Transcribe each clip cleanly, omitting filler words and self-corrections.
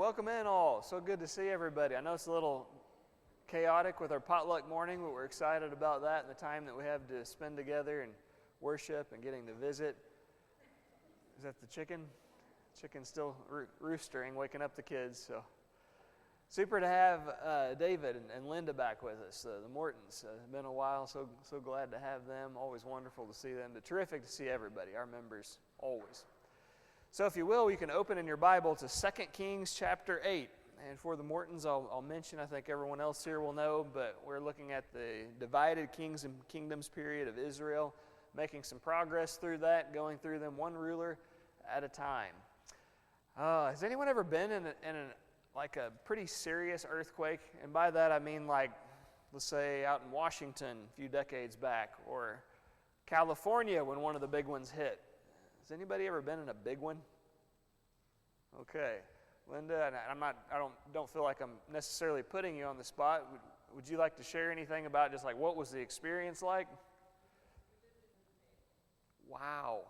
welcome in all. So good to see everybody. I know it's a little chaotic with our potluck morning, but we're excited about that and the time that we have to spend together and worship and getting to visit. Is that the chicken? Chicken's still roostering, waking up the kids. So super to have David and Linda back with us, the Mortons. It's been a while, so glad to have them. Always wonderful to see them. But terrific to see everybody, our members, always. So if you will, you can open in your Bible to 2 Kings chapter 8. And for the Mortons, I'll mention, I think everyone else here will know, but we're looking at the divided kings and kingdoms period of Israel, making some progress through that, going through them one ruler at a time. Has anyone ever been in a pretty serious earthquake? And by that I mean like, let's say out in Washington a few decades back, or California when one of the big ones hit. Has anybody ever been in a big one? Okay, Linda, and I don't feel like I'm necessarily putting you on the spot. Would you like to share anything about just like what was the experience like? Wow.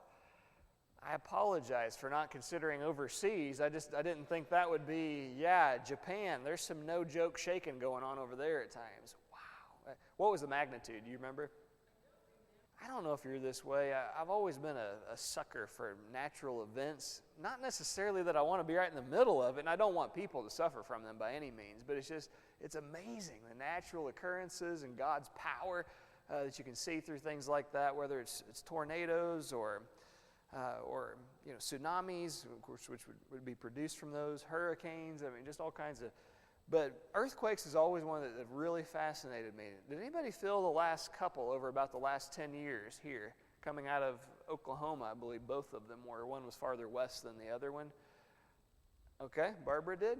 I apologize for not considering overseas. I didn't think that would be, Japan. There's some no joke shaking going on over there at times. Wow. What was the magnitude? Do you remember? I don't know if you're this way. I've always been a sucker for natural events. Not necessarily that I want to be right in the middle of it, and I don't want people to suffer from them by any means, but it's amazing, the natural occurrences and God's power that you can see through things like that, whether it's tornadoes or tsunamis, of course, which would be produced from those, hurricanes, just all kinds of. But earthquakes is always one that really fascinated me. Did anybody feel the last couple over about the last 10 years here, coming out of Oklahoma? I believe both of them were. One was farther west than the other one. Okay, Barbara did?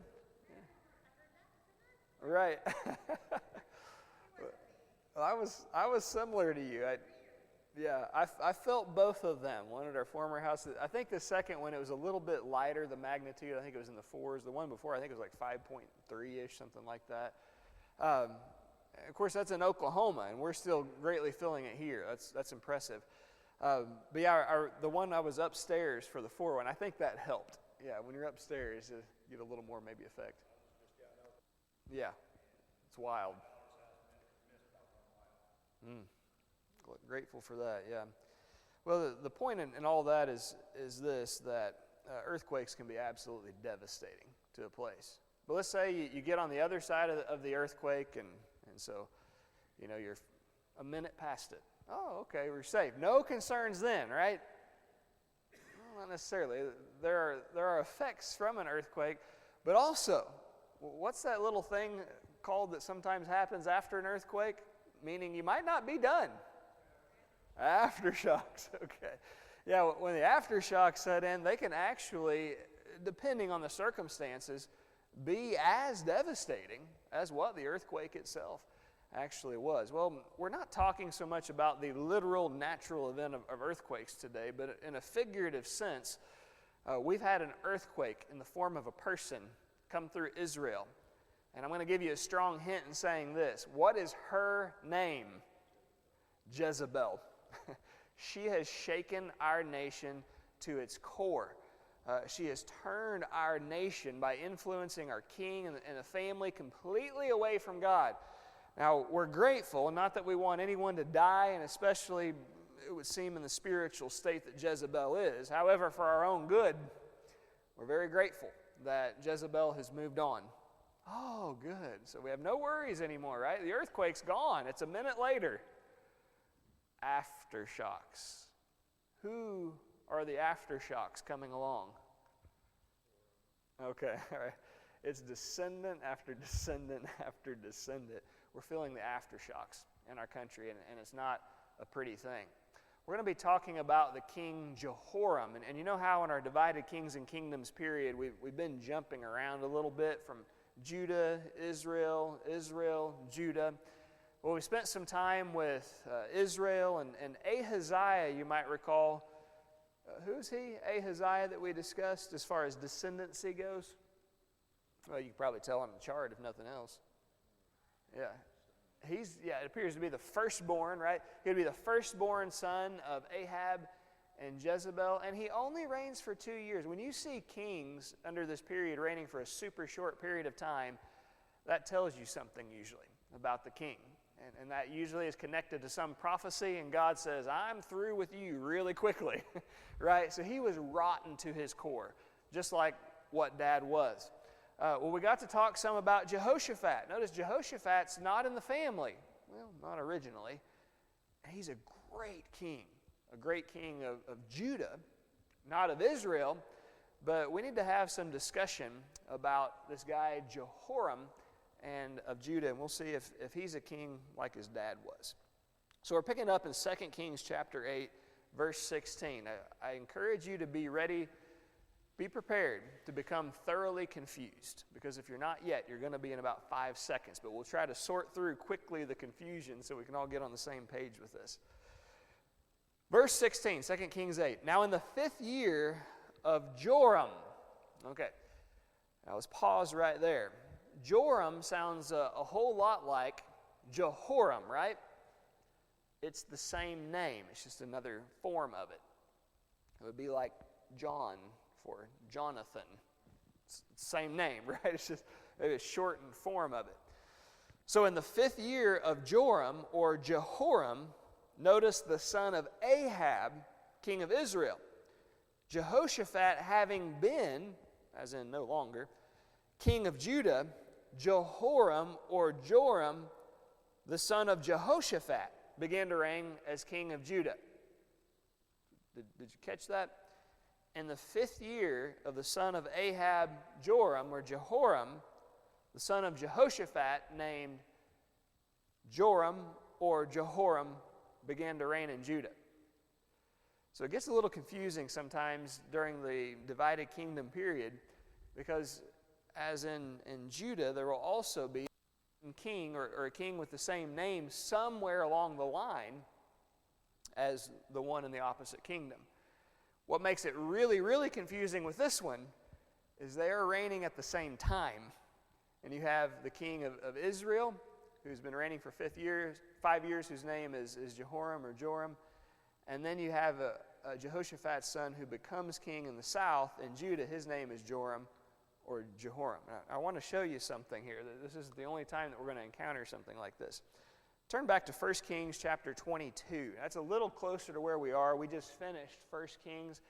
Yeah. Right. Well, I was similar to you. I felt both of them. One at our former house. I think the second one, it was a little bit lighter, the magnitude. I think it was in the 4s. The one before, I think it was like 5.3-ish, something like that. Of course, that's in Oklahoma, and we're still greatly feeling it here. That's impressive. The one I was upstairs for the 4 one, I think that helped. Yeah, when you're upstairs, you get a little more maybe effect. Yeah, it's wild. Grateful for that, yeah. Well, the point in all that is this, that earthquakes can be absolutely devastating to a place. But let's say you get on the other side of the earthquake, and so, you're a minute past it. Oh, okay, we're safe. No concerns then, right? Well, not necessarily. There are effects from an earthquake, but also, what's that little thing called that sometimes happens after an earthquake? Meaning you might not be done. Aftershocks, okay. Yeah, when the aftershocks set in, they can actually, depending on the circumstances, be as devastating as what the earthquake itself actually was. Well, we're not talking so much about the literal natural event of earthquakes today, but in a figurative sense, we've had an earthquake in the form of a person come through Israel. And I'm going to give you a strong hint in saying this. What is her name? Jezebel. She has shaken our nation to its core. She has turned our nation by influencing our king and the family completely away from God. Now, we're grateful, not that we want anyone to die, and especially it would seem in the spiritual state that Jezebel is. However, for our own good, we're very grateful that Jezebel has moved on. Oh, good. So we have no worries anymore, right? The earthquake's gone. It's a minute later. Aftershocks. Who are the aftershocks coming along? Okay, all right. It's descendant after descendant after descendant. We're feeling the aftershocks in our country, and it's not a pretty thing. We're going to be talking about the king Jehoram. And you know how in our divided kings and kingdoms period, we've been jumping around a little bit from Judah, Israel, Judah. Well, we spent some time with Israel and Ahaziah, you might recall. Who's he? Ahaziah that we discussed as far as descendancy goes? Well, you can probably tell on the chart if nothing else. Yeah. It appears to be the firstborn, right? He would be the firstborn son of Ahab and Jezebel, and he only reigns for 2 years. When you see kings under this period reigning for a super short period of time, that tells you something usually about the king. And that usually is connected to some prophecy, and God says, I'm through with you really quickly, right? So he was rotten to his core, just like what Dad was. Well, we got to talk some about Jehoshaphat. Notice Jehoshaphat's not in the family. Well, not originally. He's a great king of Judah, not of Israel, but we need to have some discussion about this guy Jehoram and of Judah, and we'll see if he's a king like his dad was. So we're picking up in 2 Kings chapter 8, verse 16. I encourage you to be ready, be prepared to become thoroughly confused, because if you're not yet, you're going to be in about 5 seconds, but we'll try to sort through quickly the confusion so we can all get on the same page with this. Verse 16, 2 Kings 8. Now in the 5th year of Joram. Okay, now let's pause right there. Joram sounds a whole lot like Jehoram, right? It's the same name. It's just another form of it. It would be like John for Jonathan. It's the same name, right? It's just a shortened form of it. So in the 5th year of Joram, or Jehoram, notice the son of Ahab, king of Israel. Jehoshaphat having been, as in no longer, king of Judah, Jehoram or Joram, the son of Jehoshaphat, began to reign as king of Judah. Did you catch that? In the 5th year of the son of Ahab, Joram, or Jehoram, the son of Jehoshaphat, named Joram or Jehoram, began to reign in Judah. So it gets a little confusing sometimes during the divided kingdom period, because as in Judah, there will also be a king or a king with the same name somewhere along the line as the one in the opposite kingdom. What makes it really, really confusing with this one is they are reigning at the same time. And you have the king of Israel, who's been reigning for 5 years, whose name is Jehoram or Joram. And then you have a Jehoshaphat's son who becomes king in the south in Judah. His name is Joram or Jehoram. I want to show you something here. This is the only time that we're going to encounter something like this. Turn back to 1 Kings chapter 22. That's a little closer to where we are. We just finished 1 Kings.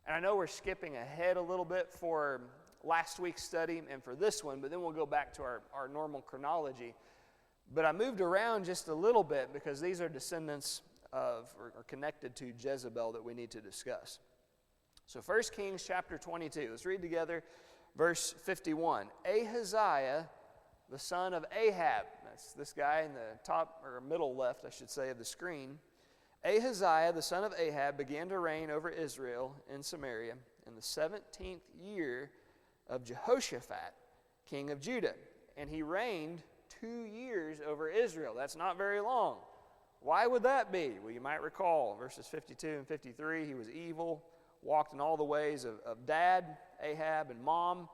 And I know we're skipping ahead a little bit for last week's study and for this one, but then we'll go back to our normal chronology. But I moved around just a little bit because these are descendants of or connected to Jezebel that we need to discuss. So 1 Kings chapter 22. Let's read together verse 51. Ahaziah, the son of Ahab. That's this guy in the top or middle left, I should say, of the screen. Ahaziah, the son of Ahab, began to reign over Israel in Samaria in the 17th year of Jehoshaphat, king of Judah. And he reigned 2 years over Israel. That's not very long. Why would that be? Well, you might recall verses 52 and 53. He was evil, walked in all the ways of dad, Ahab, and mom,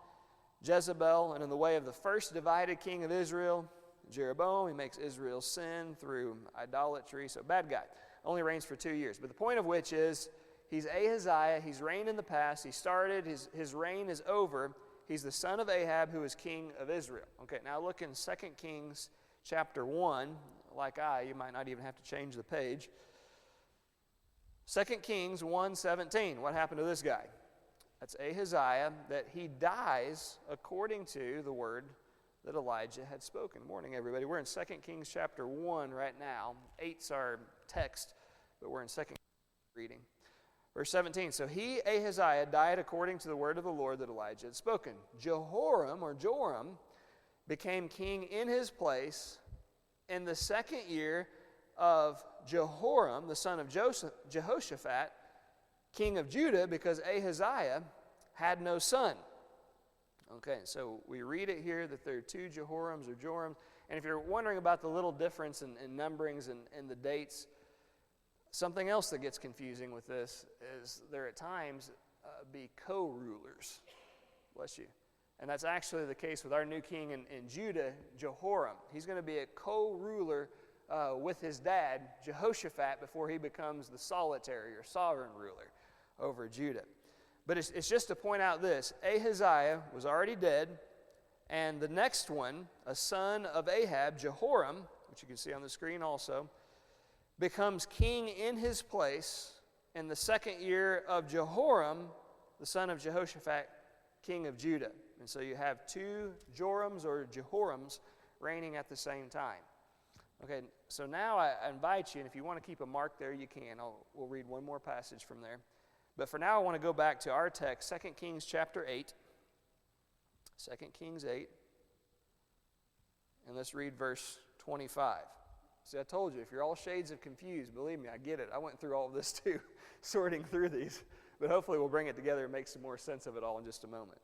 Jezebel, and in the way of the first divided king of Israel, Jeroboam. He makes Israel sin through idolatry. So bad guy. Only reigns for 2 years. But the point of which is, he's Ahaziah. He's reigned in the past. He started. His reign is over. He's the son of Ahab, who is king of Israel. Okay, now look in 2 Kings chapter 1. Like you might not even have to change the page. 2 Kings 1:17. What happened to this guy? That's Ahaziah, that he dies according to the word that Elijah had spoken. Morning, everybody. We're in 2 Kings chapter 1 right now. 8's our text, but we're in 2 Kings reading. Verse 17. So he, Ahaziah, died according to the word of the Lord that Elijah had spoken. Jehoram, or Joram, became king in his place in the 2nd year of Jehoram, the son of Jehoshaphat, king of Judah, because Ahaziah had no son. Okay, so we read it here that there are 2 Jehorams or Jorams. And if you're wondering about the little difference in numberings and the dates, something else that gets confusing with this is there at times be co-rulers. Bless you. And that's actually the case with our new king in Judah, Jehoram. He's going to be a co-ruler with his dad, Jehoshaphat, before he becomes the solitary or sovereign ruler. over Judah. But it's just to point out this. Ahaziah was already dead, and the next one, a son of Ahab, Jehoram, which you can see on the screen also, becomes king in his place in the second year of Jehoram, the son of Jehoshaphat, king of Judah. And so you have two Jorams or Jehorams reigning at the same time. Okay, so now I invite you, and if you want to keep a mark there, you can. We'll read one more passage from there. But for now, I want to go back to our text, 2 Kings chapter 8. 2 Kings 8. And let's read verse 25. See, I told you, if you're all shades of confused, believe me, I get it. I went through all of this too, sorting through these. But hopefully we'll bring it together and make some more sense of it all in just a moment.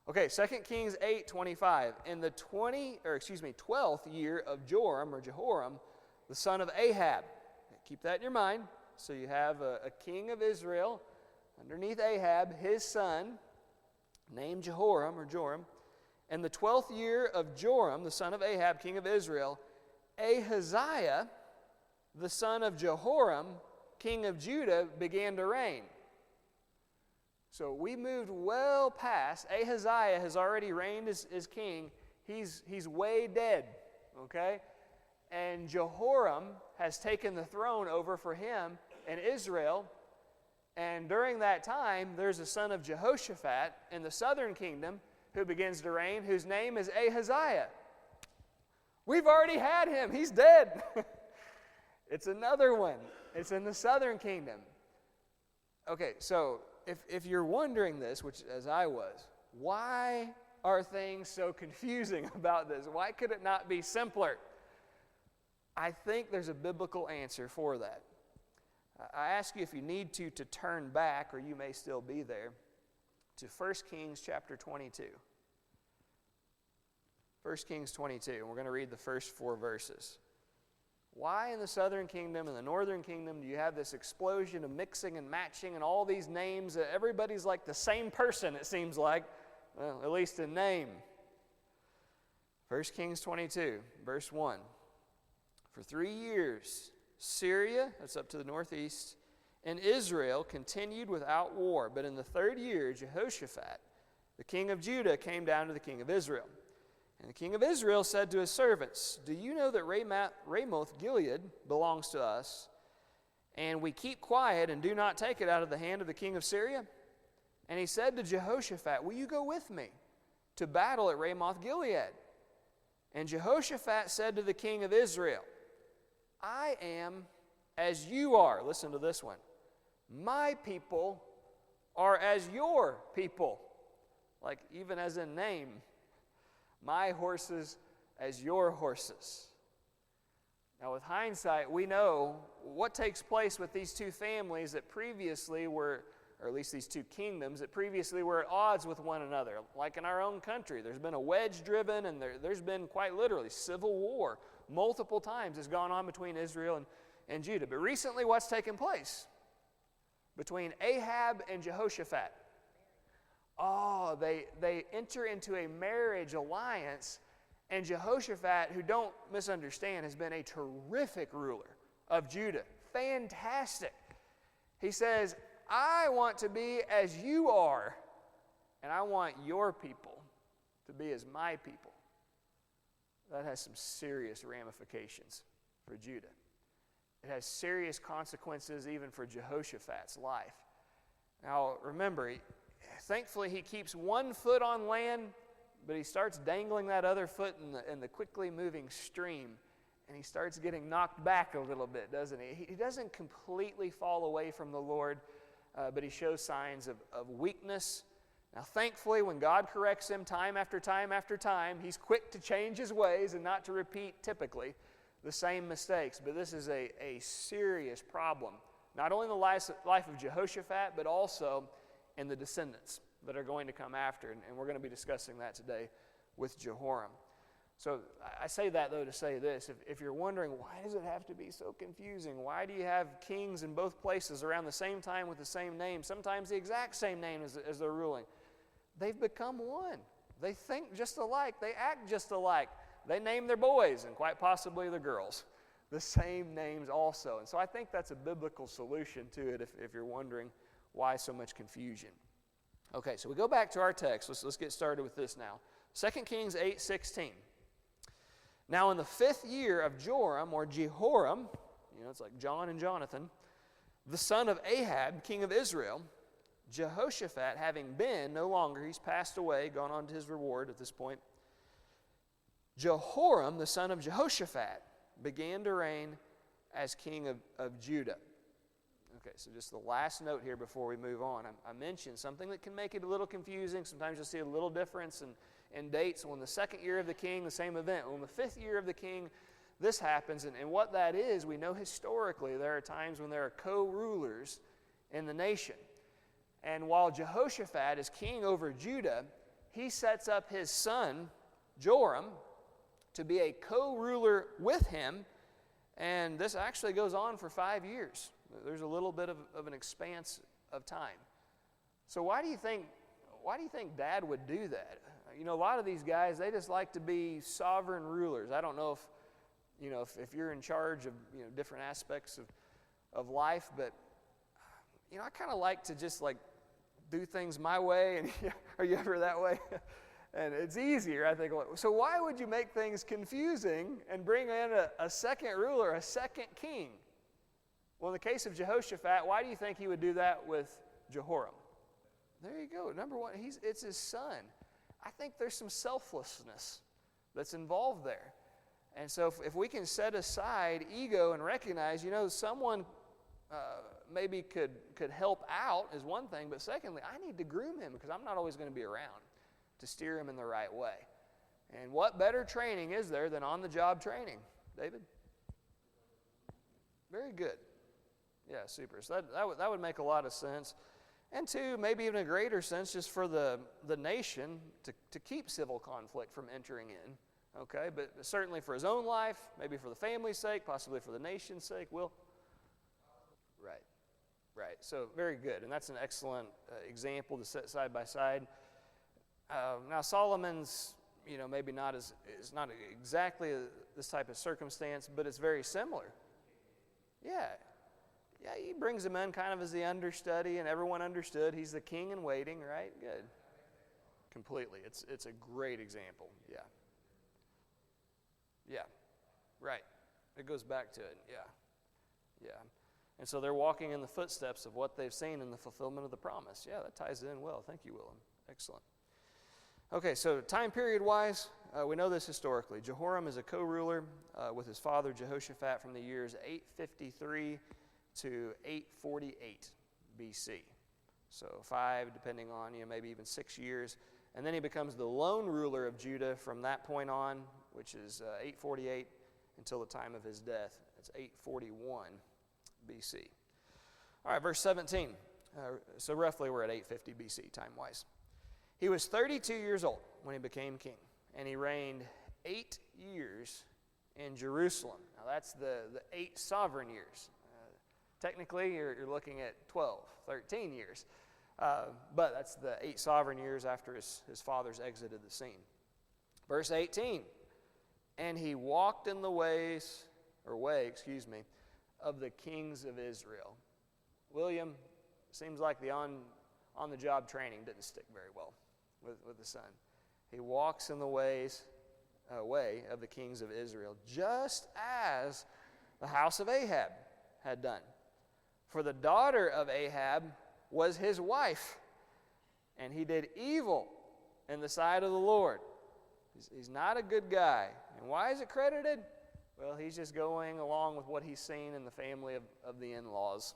Okay, 2 Kings 8:25. In the 12th year of Joram or Jehoram, the son of Ahab. Keep that in your mind. So you have a king of Israel underneath Ahab, his son, named Jehoram or Joram. In the 12th year of Joram, the son of Ahab, king of Israel, Ahaziah, the son of Jehoram, king of Judah, began to reign. So we moved well past. Ahaziah has already reigned as king. He's way dead, okay? And Jehoram has taken the throne over for him in Israel. And during that time, there's a son of Jehoshaphat in the southern kingdom who begins to reign, whose name is Ahaziah. We've already had him. He's dead. It's another one. It's in the southern kingdom. Okay, so if you're wondering this, which as I was, why are things so confusing about this? Why could it not be simpler? I think there's a biblical answer for that. I ask you if you need to turn back, or you may still be there, to 1 Kings chapter 22. 1 Kings 22, and we're going to read the first 4 verses. Why in the southern kingdom and the northern kingdom do you have this explosion of mixing and matching and all these names? Everybody's like the same person, it seems like, well, at least in name. 1 Kings 22, verse 1. For 3 years, Syria, that's up to the northeast, and Israel continued without war. But in the 3rd year, Jehoshaphat, the king of Judah, came down to the king of Israel. And the king of Israel said to his servants, "Do you know that Ramoth Gilead belongs to us, and we keep quiet and do not take it out of the hand of the king of Syria?" And he said to Jehoshaphat, "Will you go with me to battle at Ramoth Gilead?" And Jehoshaphat said to the king of Israel, "I am as you are." Listen to this one. "My people are as your people." Like even as in name. My horses as your horses. Now with hindsight, we know what takes place with these two families that previously were, or at least these two kingdoms, that previously were at odds with one another. Like in our own country, there's been a wedge driven, and there's been quite literally civil war. Multiple times has gone on between Israel and Judah. But recently what's taken place? Between Ahab and Jehoshaphat. Oh, they enter into a marriage alliance, and Jehoshaphat, who don't misunderstand, has been a terrific ruler of Judah. Fantastic. He says, "I want to be as you are, and I want your people to be as my people." That has some serious ramifications for Judah. It has serious consequences even for Jehoshaphat's life. Now, remember, thankfully, he keeps one foot on land, but he starts dangling that other foot in the quickly moving stream, and he starts getting knocked back a little bit, doesn't he? He doesn't completely fall away from the Lord, but he shows signs of weakness. Now, thankfully, when God corrects him time after time after time, he's quick to change his ways and not to repeat, typically, the same mistakes. But this is a serious problem, not only in the life of Jehoshaphat, but also and the descendants that are going to come after. And we're going to be discussing that today with Jehoram. So I say that, though, to say this. If you're wondering, why does it have to be so confusing? Why do you have kings in both places around the same time with the same name, sometimes the exact same name as they're ruling? They've become one. They think just alike. They act just alike. They name their boys, and quite possibly the girls, the same names also. And so I think that's a biblical solution to it if you're wondering why so much confusion. Okay, so we go back to our text. Let's get started with this now. 2 Kings 8:16. Now in the 5th year of Joram, or Jehoram, it's like John and Jonathan, the son of Ahab, king of Israel, Jehoshaphat having been, no longer, he's passed away, gone on to his reward at this point, Jehoram, the son of Jehoshaphat, began to reign as king of Judah. Okay, so just the last note here before we move on. I mentioned something that can make it a little confusing. Sometimes you'll see a little difference in dates. When the 2nd year of the king, the same event. When the 5th year of the king, this happens. And what that is, we know historically there are times when there are co-rulers in the nation. And while Jehoshaphat is king over Judah, he sets up his son, Joram, to be a co-ruler with him. And this actually goes on for 5 years. There's a little bit of an expanse of time. So why do you think Dad would do that? A lot of these guys, they just like to be sovereign rulers. I don't know if you're in charge of different aspects of life, but I kind of like to just do things my way. And are you ever that way? And it's easier, I think. So why would you make things confusing and bring in a second ruler, a second king? Well, in the case of Jehoshaphat, why do you think he would do that with Jehoram? There you go. Number one, it's his son. I think there's some selflessness that's involved there. And so if we can set aside ego and recognize, someone maybe could help out is one thing, but secondly, I need to groom him because I'm not always going to be around to steer him in the right way. And what better training is there than on-the-job training? David? Very good. Yeah, super. So that would make a lot of sense. And two, maybe even a greater sense just for the nation to keep civil conflict from entering in. Okay, but certainly for his own life, maybe for the family's sake, possibly for the nation's sake. Right. So very good. And that's an excellent example to set side by side. Now Solomon's, maybe is not exactly this type of circumstance, but it's very similar. Yeah, he brings him in kind of as the understudy, and everyone understood he's the king in waiting, right? Good. Completely. It's a great example. Yeah. Right. It goes back to it. Yeah. And so they're walking in the footsteps of what they've seen in the fulfillment of the promise. Yeah, that ties it in well. Thank you, Willem. Excellent. Okay, so time period-wise, we know this historically. Jehoram is a co-ruler with his father Jehoshaphat from the years 853 to 848 BC. So 5, depending on, maybe even 6 years. And then he becomes the lone ruler of Judah from that point on, which is 848 until the time of his death. It's 841 BC. All right, verse 17. So roughly we're at 850 BC time-wise. He was 32 years old when he became king, and he reigned 8 years in Jerusalem. Now that's the 8 sovereign years. Technically, you're looking at 13 years. But that's the 8 sovereign years after his fathers exited the scene. Verse 18, and he walked in the way, of the kings of Israel. William, seems like the on-the-job training didn't stick very well with the son. He walks in the way of the kings of Israel, just as the house of Ahab had done. For the daughter of Ahab was his wife, and he did evil in the sight of the Lord. He's not a good guy. And why is it credited? Well, he's just going along with what he's seen in the family of the in-laws.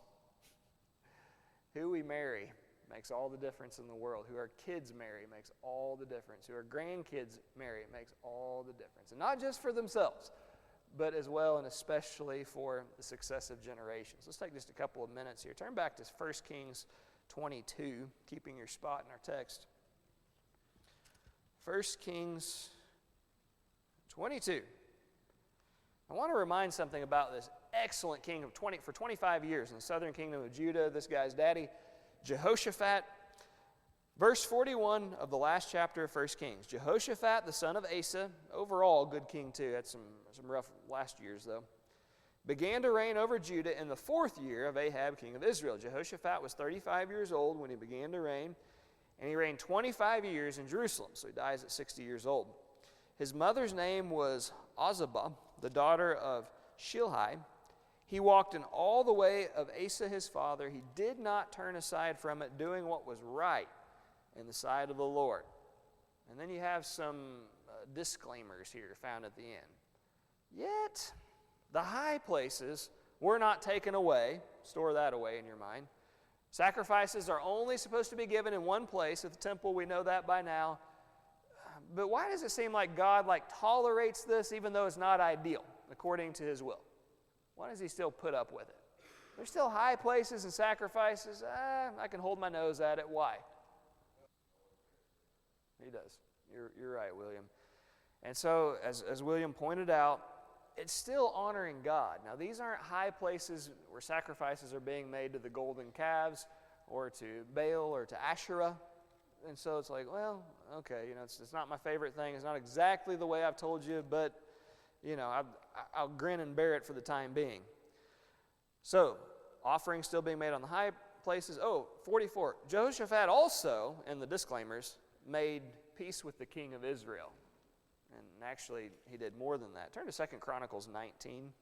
Who we marry makes all the difference in the world. Who our kids marry makes all the difference. Who our grandkids marry makes all the difference. And not just for themselves, but as well and especially for the successive generations. Let's take just a couple of minutes here. Turn back to 1 Kings 22, keeping your spot in our text. 1 Kings 22. I want to remind something about this excellent king for 25 years in the southern kingdom of Judah. This guy's daddy, Jehoshaphat. Verse 41 of the last chapter of 1 Kings. Jehoshaphat, the son of Asa, overall good king too. Had some rough last years though. began to reign over Judah in the 4th year of Ahab, king of Israel. Jehoshaphat was 35 years old when he began to reign, and he reigned 25 years in Jerusalem, so he dies at 60 years old. His mother's name was Azubah, the daughter of Shilhi. He walked in all the way of Asa his father. He did not turn aside from it, doing what was right in the sight of the Lord. And then you have some disclaimers here found at the end. Yet the high places were not taken away. Store that away in your mind. Sacrifices are only supposed to be given in one place at the temple. We know that by now. But why does it seem like God tolerates this even though it's not ideal according to his will? Why does he still put up with it? There's still high places and sacrifices. I can hold my nose at it. Why? He does. You're right, William. And so, as William pointed out, it's still honoring God. Now, these aren't high places where sacrifices are being made to the golden calves or to Baal or to Asherah. And so it's like, well, okay, it's not my favorite thing. It's not exactly the way I've told you, but, I'll grin and bear it for the time being. So, offerings still being made on the high places. 44. Jehoshaphat also, in the disclaimers, made peace with the king of Israel. And actually, he did more than that. Turn to 2 Chronicles 19.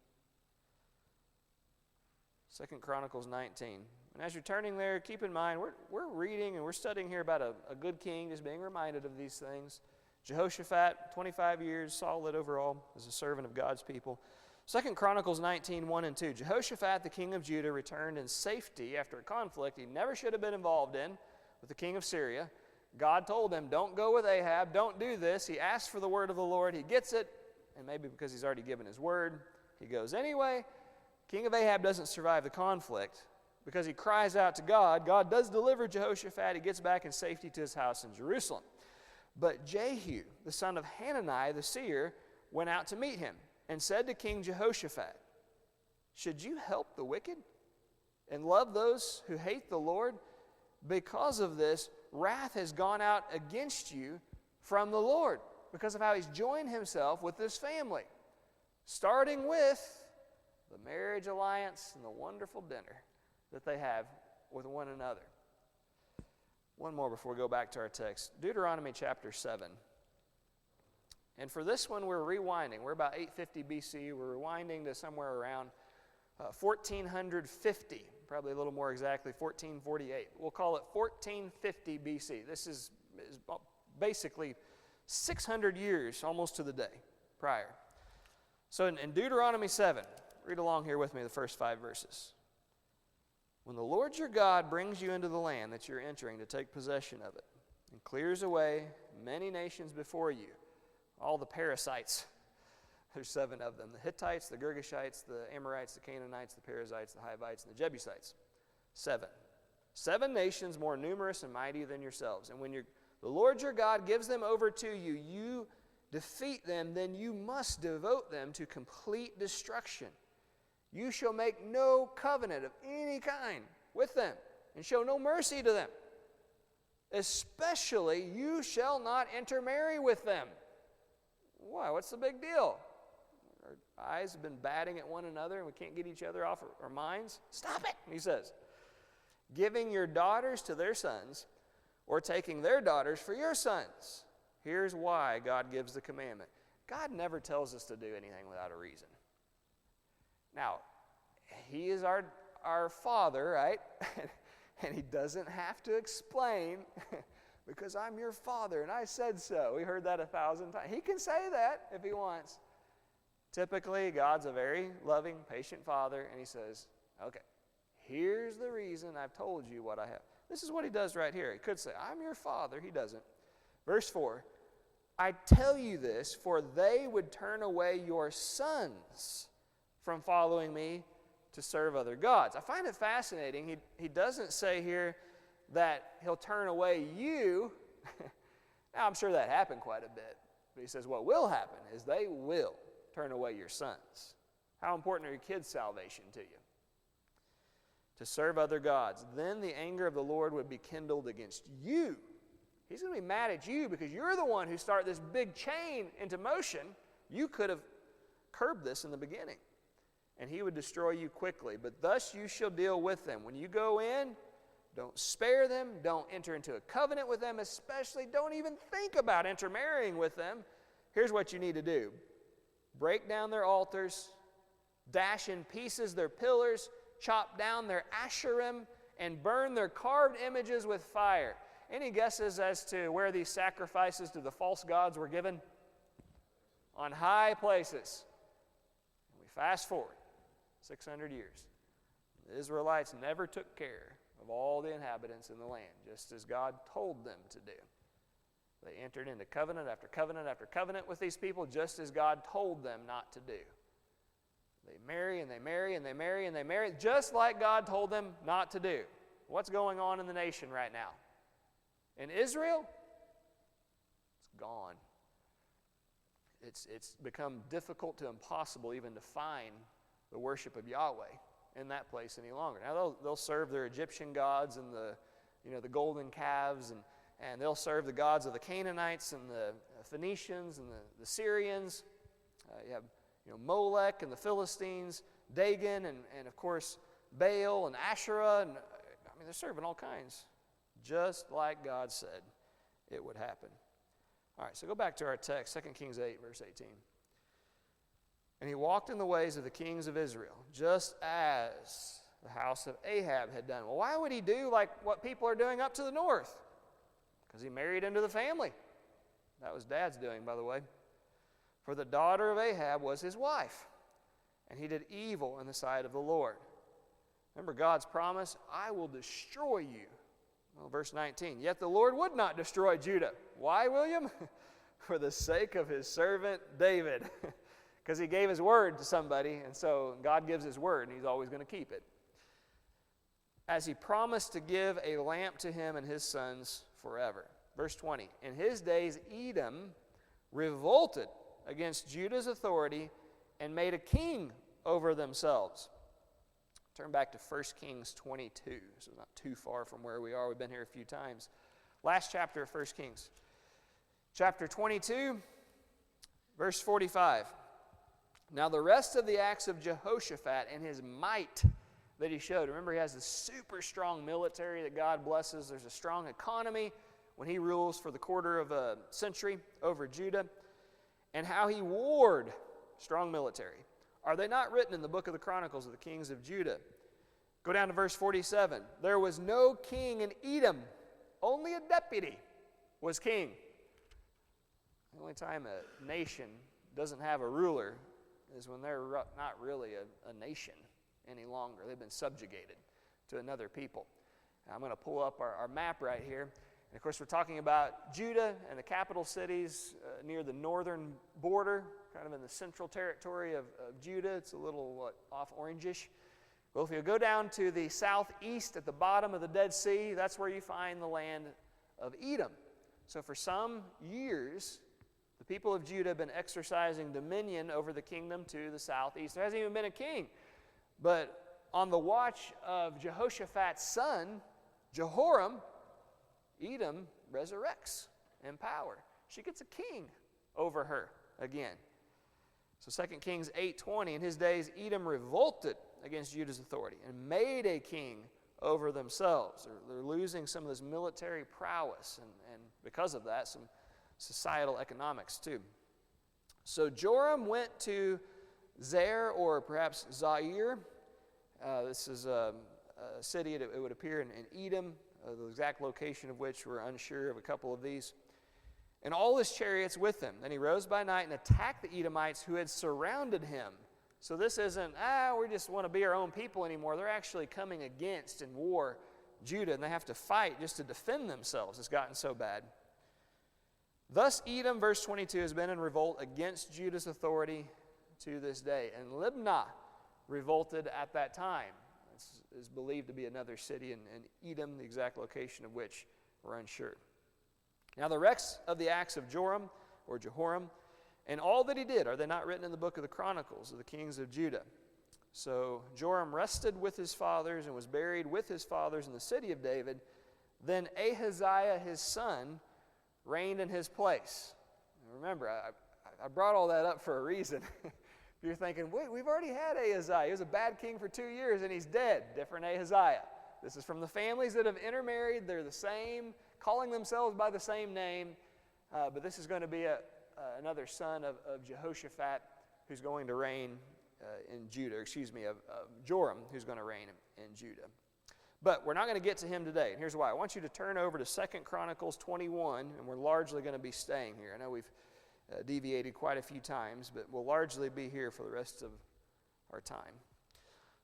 2 Chronicles 19. And as you're turning there, keep in mind, we're reading and we're studying here about a good king, just being reminded of these things. Jehoshaphat, 25 years, solid overall, as a servant of God's people. 2 Chronicles 19, 1 and 2. Jehoshaphat, the king of Judah, returned in safety after a conflict he never should have been involved in with the king of Syria. God told him, don't go with Ahab, don't do this. He asked for the word of the Lord, he gets it, and maybe because he's already given his word, he goes anyway. King of Ahab doesn't survive the conflict because he cries out to God. God does deliver Jehoshaphat. He gets back in safety to his house in Jerusalem. But Jehu, the son of Hanani, the seer, went out to meet him and said to King Jehoshaphat, should you help the wicked and love those who hate the Lord? Because of this, wrath has gone out against you from the Lord because of how he's joined himself with this family, starting with the marriage alliance and the wonderful dinner that they have with one another. One more before we go back to our text. Deuteronomy chapter 7. And for this one, we're rewinding. We're about 850 BC. We're rewinding to somewhere around 1450, probably a little more exactly, 1448. We'll call it 1450 BC. This is basically 600 years, almost to the day prior. So in Deuteronomy 7, read along here with me the first 5 verses. When the Lord your God brings you into the land that you're entering to take possession of it, and clears away many nations before you, all the parasites, there's 7 of them, the Hittites, the Girgashites, the Amorites, the Canaanites, the Perizzites, the Hivites, and the Jebusites. 7 nations more numerous and mighty than yourselves. And when the Lord your God gives them over to you, you defeat them, then you must devote them to complete destruction. You shall make no covenant of any kind with them, and show no mercy to them. Especially you shall not intermarry with them. Why? What's the big deal? Our eyes have been batting at one another and we can't get each other off our minds. Stop it, he says. Giving your daughters to their sons, or taking their daughters for your sons. Here's why God gives the commandment. God never tells us to do anything without a reason. Now, he is our Father, right? And he doesn't have to explain, because I'm your Father and I said so. We heard that 1,000 times. He can say that if he wants. Typically, God's a very loving, patient Father, and he says, okay, here's the reason I've told you what I have. This is what he does right here. He could say, I'm your Father. He doesn't. Verse 4, I tell you this, for they would turn away your sons from following me to serve other gods. I find it fascinating. He doesn't say here that he'll turn away you. Now, I'm sure that happened quite a bit. But he says what will happen is they will turn away your sons. How important are your kids' salvation to you? To serve other gods. Then the anger of the Lord would be kindled against you. He's going to be mad at you because you're the one who started this big chain into motion. You could have curbed this in the beginning. and he would destroy you quickly. But thus you shall deal with them. When you go in, don't spare them. Don't enter into a covenant with them. Especially don't even think about intermarrying with them. Here's what you need to do. Break down their altars, dash in pieces their pillars, chop down their asherim, and burn their carved images with fire. Any guesses as to where these sacrifices to the false gods were given? On high places. And we fast forward 600 years. The Israelites never took care of all the inhabitants in the land, just as God told them to do. They entered into covenant after covenant after covenant with these people, just as God told them not to do. They marry and they marry and they marry and they marry, just like God told them not to do. What's going on in the nation right now? In Israel, it's gone. It's become difficult to impossible even to find the worship of Yahweh in that place any longer. Now they'll serve their Egyptian gods and the golden calves, and they'll serve the gods of the Canaanites and the Phoenicians and the Syrians. You have Molech and the Philistines, Dagon, and of course Baal and Asherah, and they're serving all kinds, just like God said it would happen. All right, so go back to our text, 2 Kings 8, verse 18. And he walked in the ways of the kings of Israel, just as the house of Ahab had done. Well, why would he do like what people are doing up to the north? Because he married into the family. That was Dad's doing, by the way. For the daughter of Ahab was his wife, and he did evil in the sight of the Lord. Remember God's promise, I will destroy you. Well, verse 19, yet the Lord would not destroy Judah. Why, William? For the sake of his servant David. Because he gave his word to somebody, and so God gives his word, and he's always going to keep it. As he promised to give a lamp to him and his sons forever. Verse 20, in his days Edom revolted against Judah's authority and made a king over themselves. Turn back to 1 Kings 22. This is not too far from where we are. We've been here a few times. Last chapter of 1 Kings. Chapter 22, verse 45. Now the rest of the acts of Jehoshaphat and his might that he showed. Remember, he has this super strong military that God blesses. There's a strong economy when he rules for the quarter of a century over Judah. And how he warred, strong military. Are they not written in the book of the Chronicles of the kings of Judah? Go down to verse 47. There was no king in Edom. Only a deputy was king. The only time a nation doesn't have a ruler is when they're not really a nation any longer. They've been subjugated to another people. Now, I'm going to pull up our map right here. And of course, we're talking about Judah and the capital cities near the northern border, kind of in the central territory of Judah. It's a little off orangish. Well, if you go down to the southeast at the bottom of the Dead Sea, that's where you find the land of Edom. So for some years, the people of Judah have been exercising dominion over the kingdom to the southeast. There hasn't even been a king. But on the watch of Jehoshaphat's son, Jehoram, Edom resurrects in power. She gets a king over her again. So 2 Kings 8:20, in his days Edom revolted against Judah's authority and made a king over themselves. They're losing some of this military prowess, and because of that, some societal economics too. So Joram went to Zair, or perhaps Zair. This is a city, it would appear in Edom, the exact location of which we're unsure of a couple of these. And all his chariots with him. Then he rose by night and attacked the Edomites who had surrounded him. So this isn't, we just want to be our own people anymore. They're actually coming against in war Judah, and they have to fight just to defend themselves. It's gotten so bad. Thus Edom, verse 22, has been in revolt against Judah's authority to this day. And Libnah revolted at that time. This is believed to be another city in Edom, the exact location of which we're unsure. Now the rest of the acts of Joram, or Jehoram, and all that he did, are they not written in the book of the Chronicles of the kings of Judah? So Joram rested with his fathers and was buried with his fathers in the city of David. Then Ahaziah his son reigned in his place. And remember, I brought all that up for a reason. If You're thinking, wait, we've already had Ahaziah. He was a bad king for 2 years, and he's dead. Different Ahaziah. This is from the families that have intermarried. They're the same, calling themselves by the same name. But this is going to be another son of Jehoshaphat who's going to reign in Judah. Of Joram, who's going to reign in Judah. But we're not going to get to him today. And here's why. I want you to turn over to 2 Chronicles 21, and we're largely going to be staying here. I know we've deviated quite a few times, but we'll largely be here for the rest of our time.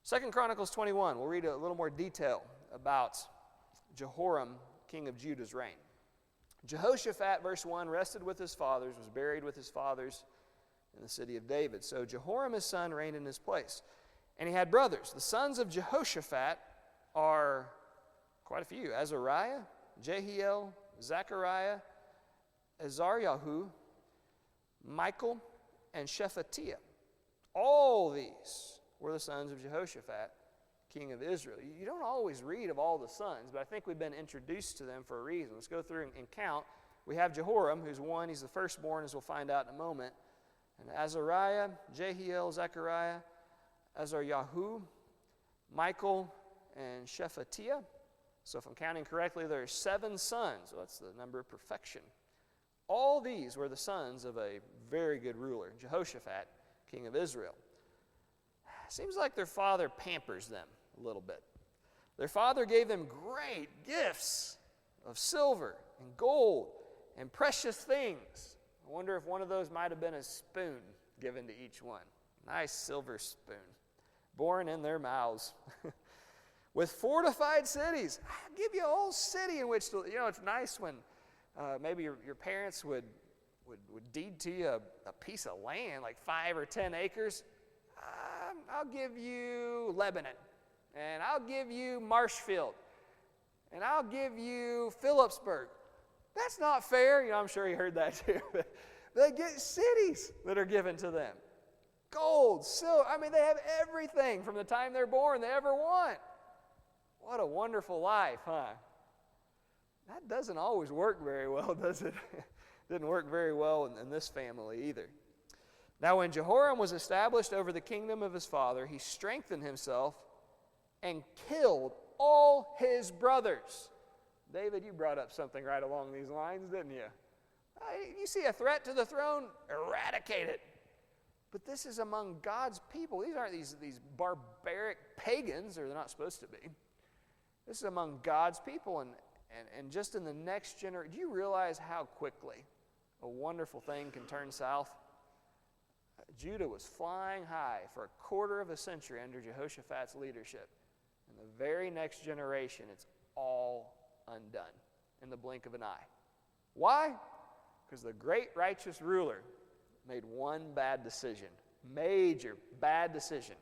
2 Chronicles 21, we'll read a little more detail about Jehoram, king of Judah's reign. Jehoshaphat, verse 1, rested with his fathers, was buried with his fathers in the city of David. So Jehoram, his son, reigned in his place. And he had brothers. The sons of Jehoshaphat are quite a few. Azariah, Jehiel, Zechariah, Azaryahu, Michael, and Shephatiah. All these were the sons of Jehoshaphat, king of Israel. You don't always read of all the sons, but I think we've been introduced to them for a reason. Let's go through and count. We have Jehoram, who's one. He's the firstborn, as we'll find out in a moment. And Azariah, Jehiel, Zechariah, Azaryahu, Michael, and Shephatiah. So if I'm counting correctly, there are 7 sons. So that's the number of perfection. All these were the sons of a very good ruler, Jehoshaphat, king of Israel. Seems like their father pampers them a little bit. Their father gave them great gifts of silver and gold and precious things. I wonder if one of those might have been a spoon given to each one. Nice silver spoon, born in their mouths. With fortified cities. I'll give you a whole city in which to, it's nice when maybe your parents would deed to you a piece of land, like 5 or 10 acres. I'll give you Lebanon, and I'll give you Marshfield, and I'll give you Phillipsburg. That's not fair. I'm sure you heard that too. They get cities that are given to them. Gold, silver. They have everything from the time they're born they ever want. What a wonderful life, huh? That doesn't always work very well, does it? Didn't work very well in this family either. Now, when Jehoram was established over the kingdom of his father, he strengthened himself and killed all his brothers. David, you brought up something right along these lines, didn't you? You see a threat to the throne, eradicate it. But this is among God's people. These aren't these barbaric pagans, or they're not supposed to be. This is among God's people, and just in the next generation. Do you realize how quickly a wonderful thing can turn south? Judah was flying high for a quarter of a century under Jehoshaphat's leadership. In the very next generation, it's all undone in the blink of an eye. Why? Because the great righteous ruler made one bad decision, major bad decision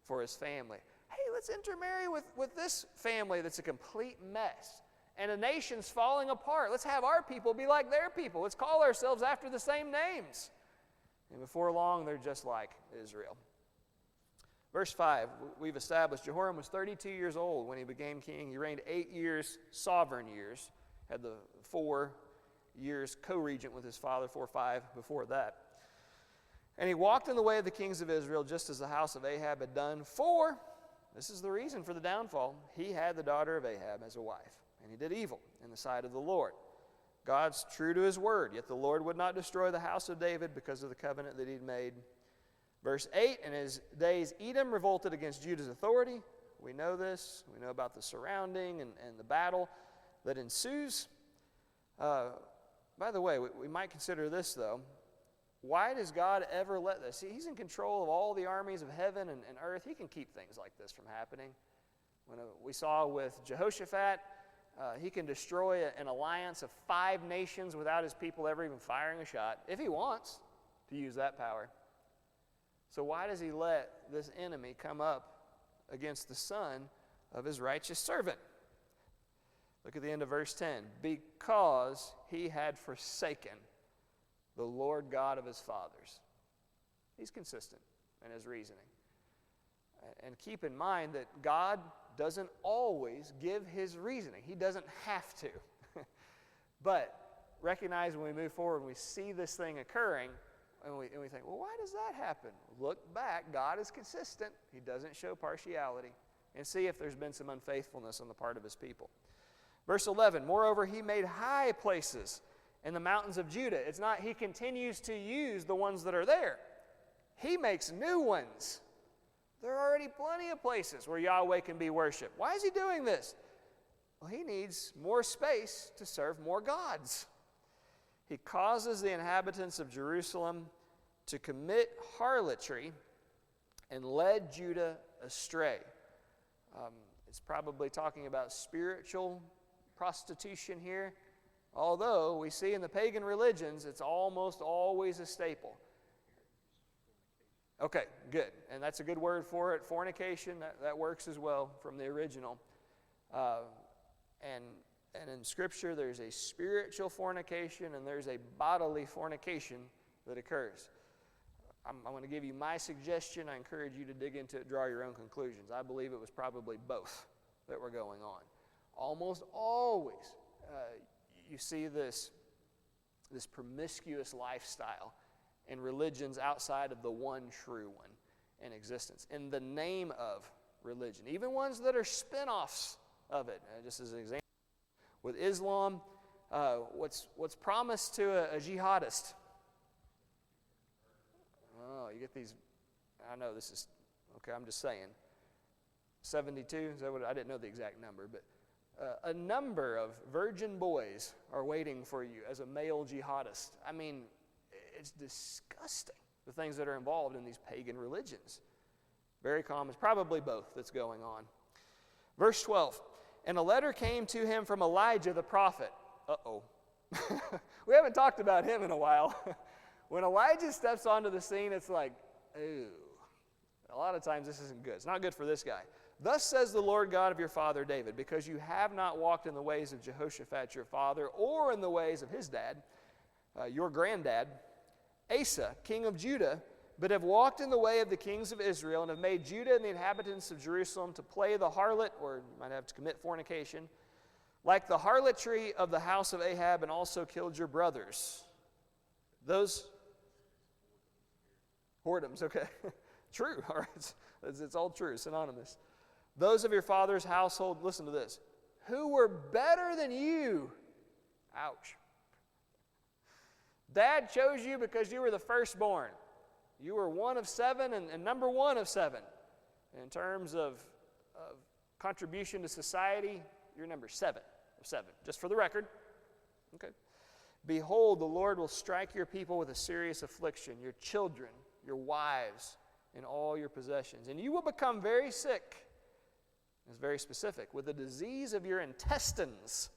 for his family. Hey, let's intermarry with this family that's a complete mess. And a nation's falling apart. Let's have our people be like their people. Let's call ourselves after the same names. And before long, they're just like Israel. Verse 5, we've established Jehoram was 32 years old when he became king. He reigned 8 years, sovereign years. Had the 4 years co-regent with his father, 4 or 5 before that. And he walked in the way of the kings of Israel, just as the house of Ahab had done. For, this is the reason for the downfall, he had the daughter of Ahab as a wife. And he did evil in the sight of the Lord. God's true to his word, yet the Lord would not destroy the house of David because of the covenant that he'd made. Verse 8, in his days Edom revolted against Judah's authority. We know this. We know about the surrounding and the battle that ensues. By the way, we might consider this, though. Why does God ever let this? He's in control of all the armies of heaven and earth. He can keep things like this from happening. When we saw with Jehoshaphat, he can destroy an alliance of 5 nations without his people ever even firing a shot, if he wants to use that power. So why does he let this enemy come up against the son of his righteous servant? Look at the end of verse 10. Because he had forsaken the Lord God of his fathers. He's consistent in his reasoning. And keep in mind that God doesn't always give his reasoning. He doesn't have to. But recognize when we move forward and we see this thing occurring, And we think, well, why does that happen? Look back. God is consistent. He doesn't show partiality. And see if there's been some unfaithfulness on the part of his people. Verse 11, moreover, he made high places in the mountains of Judah. It's not he continues to use the ones that are there. He makes new ones. There are already plenty of places where Yahweh can be worshipped. Why is he doing this? Well, he needs more space to serve more gods. He causes the inhabitants of Jerusalem to commit harlotry and led Judah astray. It's probably talking about spiritual prostitution here, although we see in the pagan religions it's almost always a staple. Okay, good. And that's a good word for it. Fornication, that works as well from the original. And in Scripture, there's a spiritual fornication and there's a bodily fornication that occurs. I'm going to give you my suggestion. I encourage you to dig into it, draw your own conclusions. I believe it was probably both that were going on. Almost always, you see this promiscuous lifestyle in religions outside of the one true one in existence, in the name of religion, even ones that are spin-offs of it. Just as an example, with Islam, what's promised to a jihadist? Oh, you get these, I know this is, okay, I'm just saying, 72, is that what, I didn't know the exact number, but a number of virgin boys are waiting for you as a male jihadist. I mean, it's disgusting, the things that are involved in these pagan religions. Very common. It's probably both that's going on. Verse 12, and a letter came to him from Elijah the prophet. Uh-oh. We haven't talked about him in a while. When Elijah steps onto the scene, it's like, ooh. A lot of times this isn't good. It's not good for this guy. Thus says the Lord God of your father David, because you have not walked in the ways of Jehoshaphat your father, or in the ways of his dad, your granddad, Asa, king of Judah, but have walked in the way of the kings of Israel, and have made Judah and the inhabitants of Jerusalem to play the harlot, or you might have to commit fornication, like the harlotry of the house of Ahab, and also killed your brothers. Those whoredoms, okay. True, all right. It's all true, synonymous. Those of your father's household, listen to this, who were better than you. Ouch. Dad chose you because you were the firstborn. You were one of seven and number one of seven. In terms of contribution to society, you're number 7 of 7, just for the record. Okay. Behold, the Lord will strike your people with a serious affliction, your children, your wives, and all your possessions. And you will become very sick. It's very specific. With the disease of your intestines,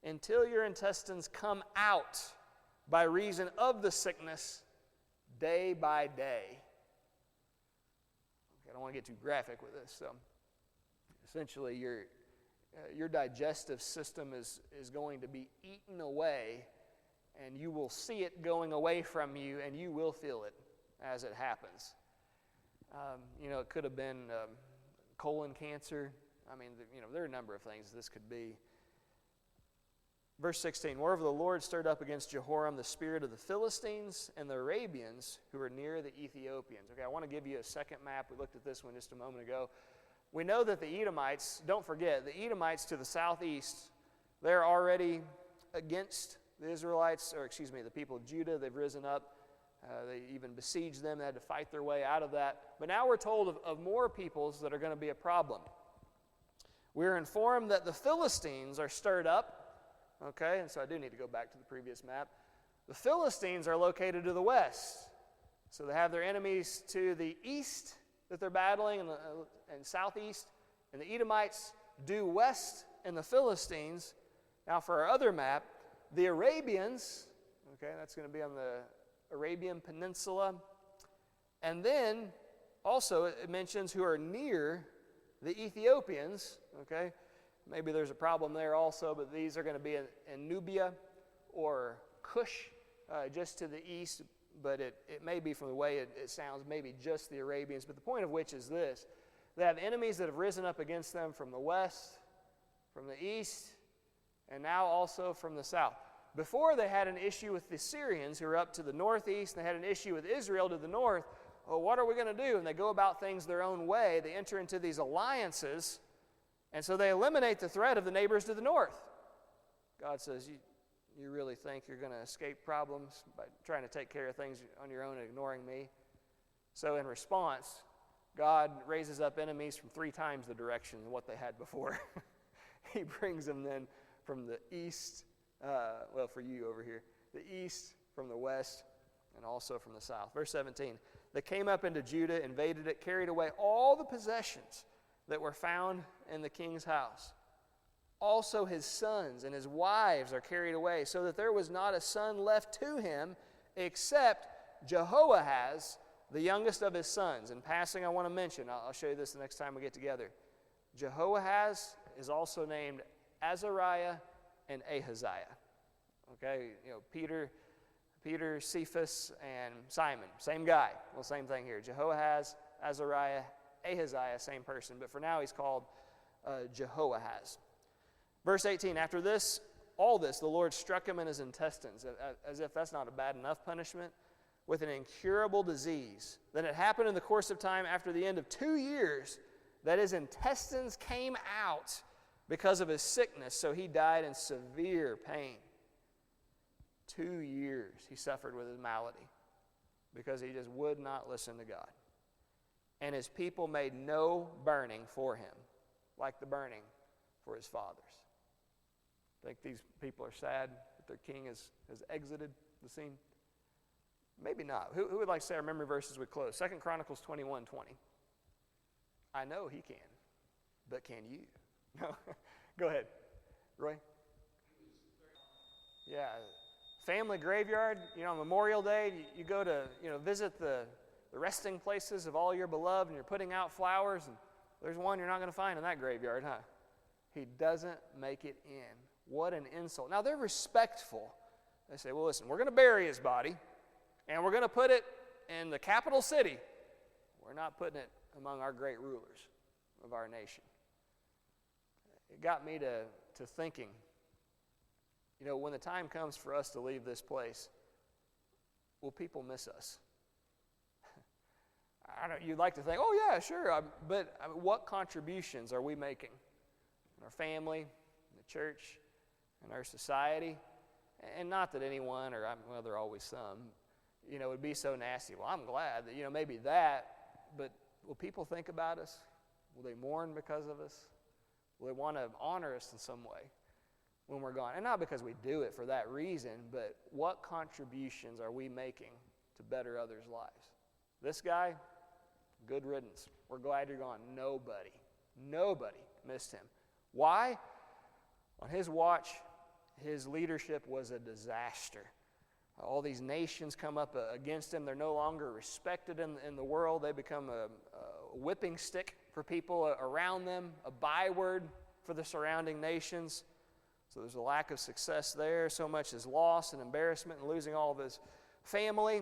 until your intestines come out by reason of the sickness day by day. Okay, I don't want to get too graphic with this. So essentially, your digestive system is going to be eaten away, and you will see it going away from you, and you will feel it as it happens. It could have been colon cancer. I mean, there are a number of things this could be. Verse 16, moreover, the Lord stirred up against Jehoram the spirit of the Philistines and the Arabians who were near the Ethiopians. Okay, I want to give you a second map. We looked at this one just a moment ago. We know that the Edomites, don't forget, the Edomites to the southeast, they're already against the Israelites, the people of Judah. They've risen up. They even besieged them. They had to fight their way out of that. But now we're told of more peoples that are going to be a problem. We're informed that the Philistines are stirred up. Okay, and so I do need to go back to the previous map. The Philistines are located to the west. So they have their enemies to the east that they're battling and southeast. And the Edomites due west and the Philistines. Now for our other map, the Arabians, okay, that's going to be on the Arabian Peninsula. And then also it mentions who are near the Ethiopians, okay? Maybe there's a problem there also, but these are going to be in Nubia or Cush, just to the east, but it may be, from the way it sounds, maybe just the Arabians. But the point of which is this: they have enemies that have risen up against them from the west, from the east, and now also from the south. before they had an issue with the Syrians who were up to the northeast, and they had an issue with Israel to the north. Well, what are we going to do? And they go about things their own way. They enter into these alliances, and so they eliminate the threat of the neighbors to the north. God says, you really think you're going to escape problems by trying to take care of things on your own and ignoring me? So in response, God raises up enemies from 3 times the direction than what they had before. He brings them then from the east, for you over here, the east, from the west, and also from the south. Verse 17, they came up into Judah, invaded it, carried away all the possessions that were found in the king's house. Also his sons and his wives are carried away, so that there was not a son left to him except Jehoahaz, the youngest of his sons. In passing, I want to mention, I'll show you this the next time we get together. Jehoahaz is also named Azariah and Ahaziah. Okay, Peter, Cephas, and Simon, same guy. Well, same thing here. Jehoahaz, Azariah, Ahaziah, same person. But for now, he's called Jehoahaz. Verse 18, after this, all this, the Lord struck him in his intestines, as if that's not a bad enough punishment, with an incurable disease. Then it happened in the course of time, after the end of 2 years, that his intestines came out because of his sickness, so he died in severe pain. 2 years he suffered with his malady because he just would not listen to God. And his people made no burning for him, like the burning for his fathers. Think these people are sad that their king has exited the scene? Maybe not. Who would like to say our memory verses would close? 2 Chronicles 21:20. I know he can, but can you? No. Go ahead. Roy? Yeah. Family graveyard, on Memorial Day, you go to, visit the resting places of all your beloved, and you're putting out flowers, and there's one you're not going to find in that graveyard, huh? He doesn't make it in. What an insult. Now, they're respectful. They say, well, listen, we're going to bury his body, and we're going to put it in the capital city. We're not putting it among our great rulers of our nation. It got me to thinking, when the time comes for us to leave this place, will people miss us? You'd like to think, oh yeah, sure, but what contributions are we making in our family, in the church, in our society? And not that anyone, there are always some, would be so nasty. Well, I'm glad that, maybe that, but will people think about us? Will they mourn because of us? Will they want to honor us in some way when we're gone? And not because we do it for that reason, but what contributions are we making to better others' lives? This guy, good riddance. We're glad you're gone. Nobody missed him. Why? On his watch, his leadership was a disaster. All these nations come up against him. They're no longer respected in the world. They become a whipping stick for people around them, a byword for the surrounding nations. So there's a lack of success there. So much is loss and embarrassment and losing all of his family.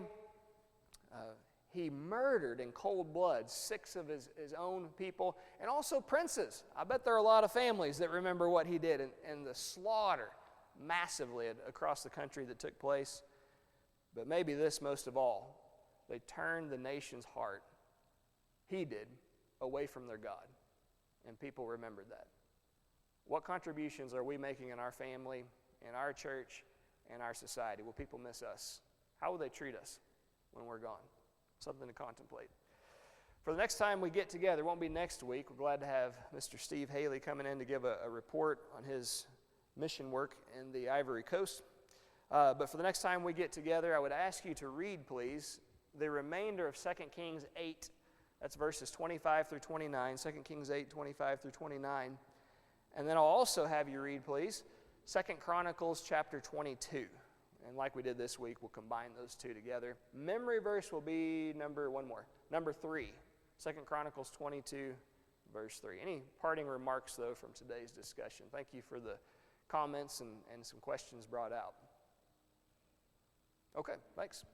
He murdered in cold blood 6 of his own people, and also princes. I bet there are a lot of families that remember what he did and the slaughter massively across the country that took place. But maybe this most of all, they turned the nation's heart, he did, away from their God. And people remembered that. What contributions are we making in our family, in our church, in our society? Will people miss us? How will they treat us when we're gone? Something to contemplate. For the next time we get together, it won't be next week. We're glad to have Mr. Steve Haley coming in to give a report on his mission work in the Ivory Coast. But for the next time we get together, I would ask you to read, please, the remainder of 2 Kings 8. That's verses 25 through 29, 2 Kings 8, 25 through 29. And then I'll also have you read, please, 2 Chronicles chapter 22. And like we did this week, we'll combine those two together. Memory verse will be number 3. 2 Chronicles 22, verse 3. Any parting remarks, though, from today's discussion? Thank you for the comments and some questions brought out. Okay, thanks.